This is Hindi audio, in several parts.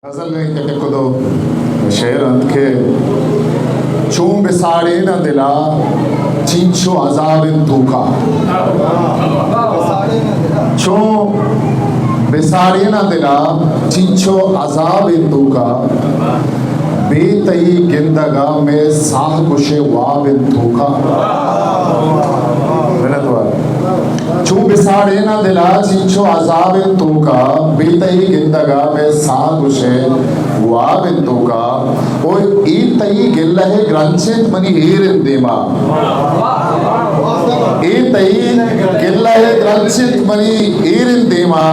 गजल नहीं कहते खुदो शेर अंत के चूं बिसाड़े न दिला चींचो अजाब तूका चूं बिसाड़े न दिला चींचो अजाब तूका बेतई गिंदगा में साह कुशे वाब तूका चूं बिसाड़े न दिला चींचो अजाब तूका बेतई गिंदगा में साह कुशे वाब तूका और ईतई गिल्लहे ग्रंथित मनी हीरिन देमा ईतई गिल्लहे ग्रंथित मनी हीरिन देमा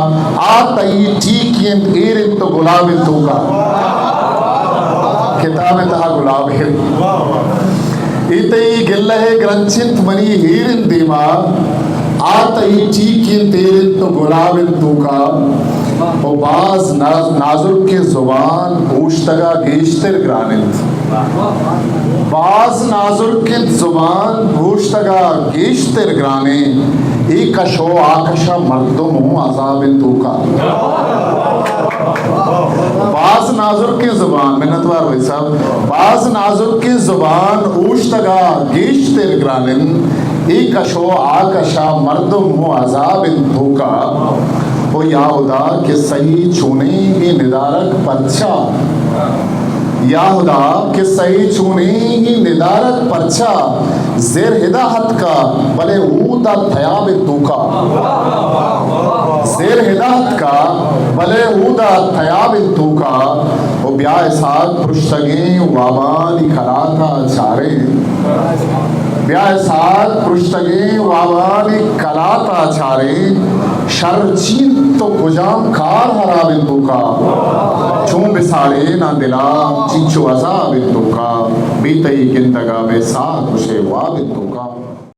आतई ठीकियन हीरिन तो गुलाब तूका किताब तहा गुलाब है इतई गिल्लहे ग्रंथित मनी हीरिन देमा आतई ठीकियन तेरिन तो गुलाब तूका वो बाज नाजुक के जुबान पूछतगा गेश्तर ग्रानित बाज नाजुक के जुबान पूछतगा गेश्तर ग्राने एक कशो आकशा मर्दम हूँ अजाब तूका बाज नाजुक की जुबान मिन्नतवार भाई साहब बाज नाजुक की जुबान पूछतगा गेश्तर ग्रानिन एक कशो आकशा मर्दम हूँ अजाब तूका ओ याहुदा के सही छूने ही निदारक पर्चा याहुदा के सही छूने ही निदारक पर्चा जेर हिदायत का भले ऊदा थयाब तूका जेर हिदायत का भले ऊदा थयाब तूका ओ ब्याह साथ पृष्ठगे वाबानी खलाता चारे ब्याह साथ पृष्ठगे वाबानी कलाता चारे शर्चीन तो गुजाम कार हरा बिंदु का चूं बिसाड़े ना दिला चीचो अजा बिंदु का बीतई गिंदगा में सा कुशे वा बिंदु का।